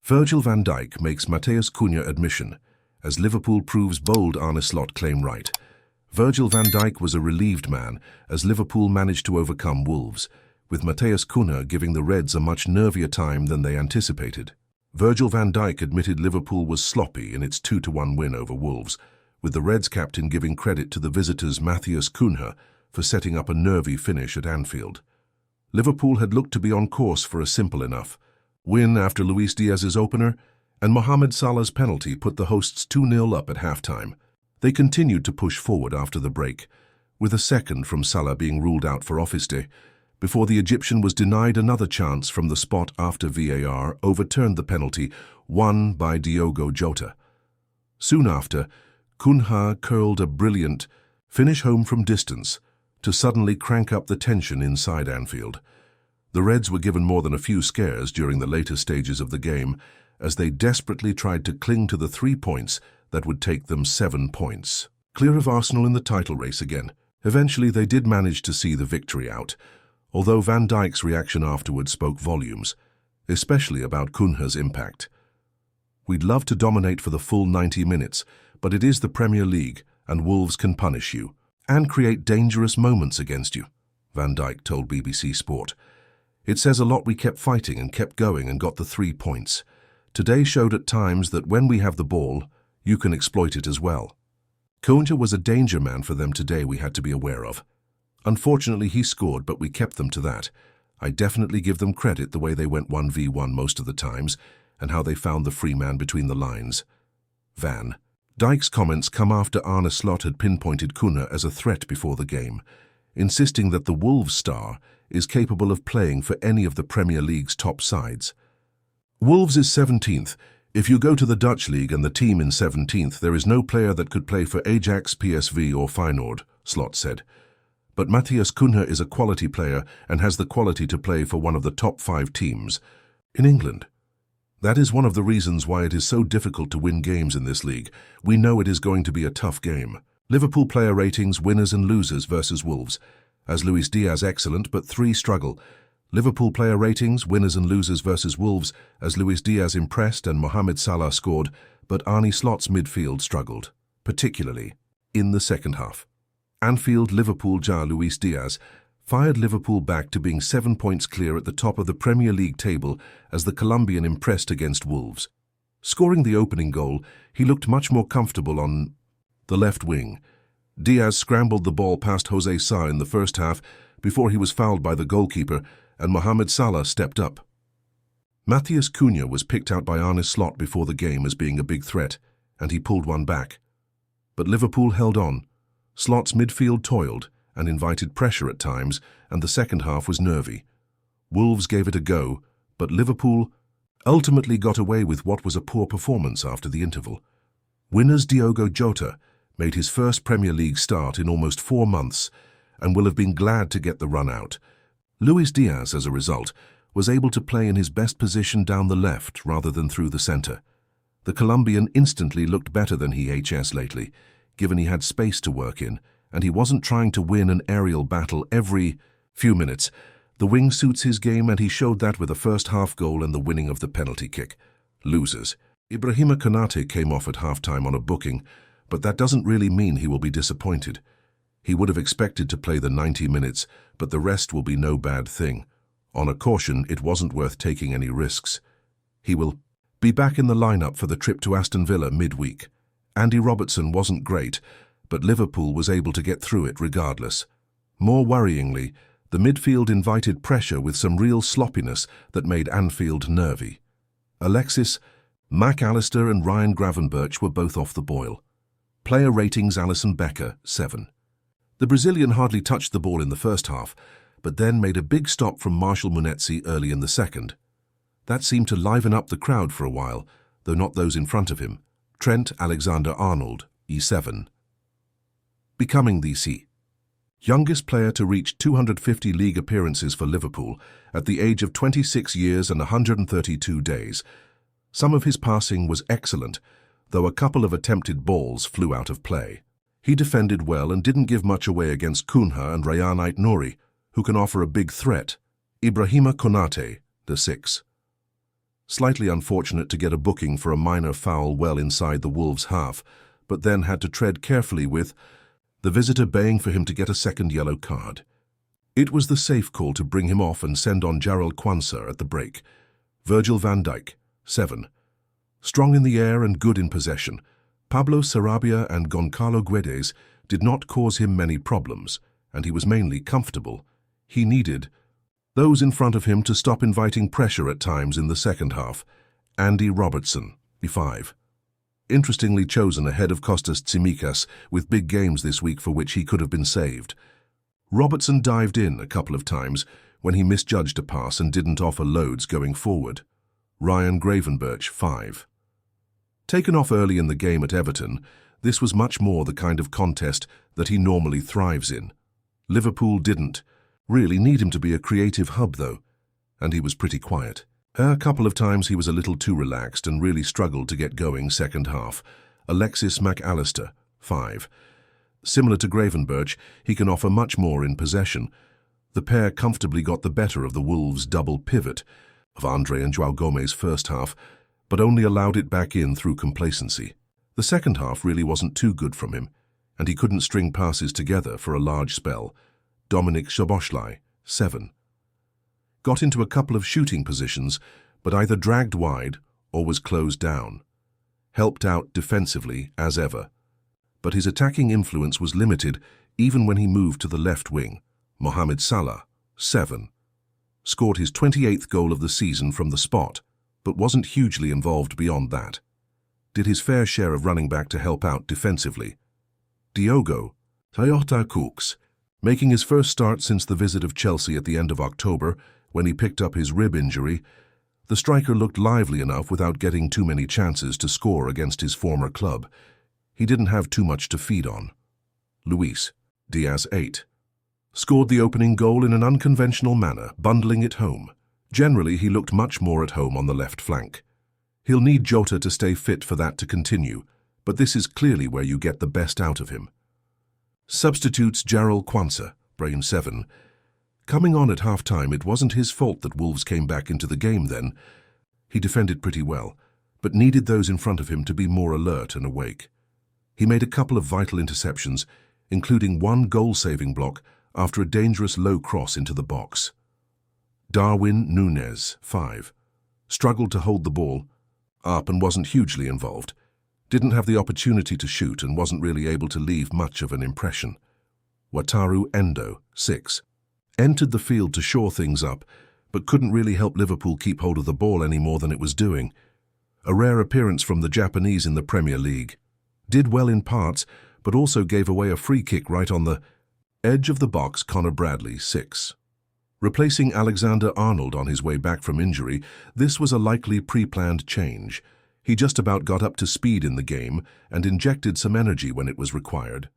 Virgil van Dijk makes Matheus Cunha admission, as Liverpool proves bold Arne Slot claim right. Virgil van Dijk was a relieved man, as Liverpool managed to overcome Wolves, with Matheus Cunha giving the Reds a much nervier time than they anticipated. Virgil van Dijk admitted Liverpool was sloppy in its 2-1 win over Wolves, with the Reds captain giving credit to the visitors' Matheus Cunha for setting up a nervy finish at Anfield. Liverpool had looked to be on course for a simple enough win after Luis Diaz's opener, and Mohamed Salah's penalty put the hosts 2-0 up at halftime. They continued to push forward after the break, with a second from Salah being ruled out for office day, before the Egyptian was denied another chance from the spot after VAR overturned the penalty won by Diogo Jota. Soon after, Cunha curled a brilliant finish home from distance to suddenly crank up the tension inside Anfield. The Reds were given more than a few scares during the later stages of the game, as they desperately tried to cling to the 3 points that would take them 7 points, clear of Arsenal in the title race again. Eventually they did manage to see the victory out, although Van Dijk's reaction afterwards spoke volumes, especially about Cunha's impact. "We'd love to dominate for the full 90 minutes, but it is the Premier League, and Wolves can punish you and create dangerous moments against you," Van Dijk told BBC Sport. "It says a lot we kept fighting and kept going and got the 3 points. Today showed at times that when we have the ball, you can exploit it as well. Cunha was a danger man for them today we had to be aware of. Unfortunately, he scored, but we kept them to that. I definitely give them credit the way they went 1v1 most of the times and how they found the free man between the lines." Van Dijk's comments come after Arne Slot had pinpointed Cunha as a threat before the game, insisting that the Wolves star is capable of playing for any of the Premier League's top sides. "Wolves is 17th. If you go to the Dutch league and the team in 17th, there is no player that could play for Ajax, PSV or Feyenoord," Slot said. "But Matheus Cunha is a quality player and has the quality to play for one of the top 5 teams in England. That is one of the reasons why it is so difficult to win games in this league. We know it is going to be a tough game." Liverpool player ratings, winners and losers versus Wolves. As Luis Diaz excellent, but 3 struggle. Liverpool player ratings, winners and losers versus Wolves, as Luis Diaz impressed and Mohamed Salah scored, but Arne Slot's midfield struggled, particularly in the second half. Anfield, Liverpool Luis Diaz fired Liverpool back to being 7 points clear at the top of the Premier League table as the Colombian impressed against Wolves. Scoring the opening goal, he looked much more comfortable on the left wing. Diaz scrambled the ball past Jose Sa in the first half before he was fouled by the goalkeeper, and Mohamed Salah stepped up. Matheus Cunha was picked out by Arne Slot before the game as being a big threat, and he pulled one back. But Liverpool held on. Slot's midfield toiled and invited pressure at times, and the second half was nervy. Wolves gave it a go, but Liverpool ultimately got away with what was a poor performance after the interval. Winners Diogo Jota made his first Premier League start in almost 4 months and will have been glad to get the run out. Luis Diaz, as a result, was able to play in his best position down the left rather than through the centre. The Colombian instantly looked better than he has lately, given he had space to work in, and he wasn't trying to win an aerial battle every few minutes. The wing suits his game, and he showed that with a first-half goal and the winning of the penalty kick. Losers. Ibrahima Konate came off at half-time on a booking, but that doesn't really mean he will be disappointed. He would have expected to play the 90 minutes, but the rest will be no bad thing. On a caution, it wasn't worth taking any risks. He will be back in the lineup for the trip to Aston Villa midweek. Andy Robertson wasn't great, but Liverpool was able to get through it regardless. More worryingly, the midfield invited pressure with some real sloppiness that made Anfield nervy. Alexis, Mac Allister and Ryan Gravenberch were both off the boil. Player ratings Alisson Becker, 7. The Brazilian hardly touched the ball in the first half, but then made a big stop from Marshall Munetsi early in the second. That seemed to liven up the crowd for a while, though not those in front of him. Trent Alexander-Arnold, E7. Becoming the youngest player to reach 250 league appearances for Liverpool at the age of 26 years and 132 days. Some of his passing was excellent, though a couple of attempted balls flew out of play. He defended well and didn't give much away against Cunha and Ryan Ait-Nouri, who can offer a big threat. Ibrahima Konate, the 6. Slightly unfortunate to get a booking for a minor foul well inside the Wolves' half, but then had to tread carefully with the visitor baying for him to get a second yellow card. It was the safe call to bring him off and send on Rattles Liverpool at the break. Virgil van Dijk, 7. Strong in the air and good in possession, Pablo Sarabia and Goncalo Guedes did not cause him many problems, and he was mainly comfortable. He needed those in front of him to stop inviting pressure at times in the second half. Andy Robertson, 5. Interestingly chosen ahead of Kostas Tsimikas with big games this week for which he could have been saved. Robertson dived in a couple of times when he misjudged a pass and didn't offer loads going forward. Ryan Gravenberch, 5. Taken off early in the game at Everton, this was much more the kind of contest that he normally thrives in. Liverpool didn't really need him to be a creative hub though, and he was pretty quiet. A couple of times he was a little too relaxed and really struggled to get going second half. Alexis Mac Allister, 5. Similar to Gravenberch, he can offer much more in possession. The pair comfortably got the better of the Wolves' double pivot of Andre and João Gomez first half, but only allowed it back in through complacency. The second half really wasn't too good from him, and he couldn't string passes together for a large spell. Dominic Szoboszlai, 7. Got into a couple of shooting positions, but either dragged wide or was closed down. Helped out defensively, as ever. But his attacking influence was limited even when he moved to the left wing. Mohamed Salah, 7. Scored his 28th goal of the season from the spot, but wasn't hugely involved beyond that. Did his fair share of running back to help out defensively. Diogo Toyota Cooks, making his first start since the visit of Chelsea at the end of October when he picked up his rib injury, the striker looked lively enough without getting too many chances to score against his former club. He didn't have too much to feed on. Luis Diaz, 8. Scored the opening goal in an unconventional manner, bundling it home. Generally, he looked much more at home on the left flank. He'll need Jota to stay fit for that to continue, but this is clearly where you get the best out of him. Substitutes Rattles Liverpool, Brain, 7. Coming on at half-time, it wasn't his fault that Wolves came back into the game then. He defended pretty well, but needed those in front of him to be more alert and awake. He made a couple of vital interceptions, including one goal-saving block after a dangerous low cross into the box. Darwin Núñez, 5. Struggled to hold the ball up and wasn't hugely involved. Didn't have the opportunity to shoot and wasn't really able to leave much of an impression. Wataru Endo, 6. Entered the field to shore things up, but couldn't really help Liverpool keep hold of the ball any more than it was doing. A rare appearance from the Japanese in the Premier League. Did well in parts, but also gave away a free kick right on the edge of the box. Connor Bradley, 6. Replacing Alexander-Arnold on his way back from injury, this was a likely pre-planned change. He just about got up to speed in the game and injected some energy when it was required.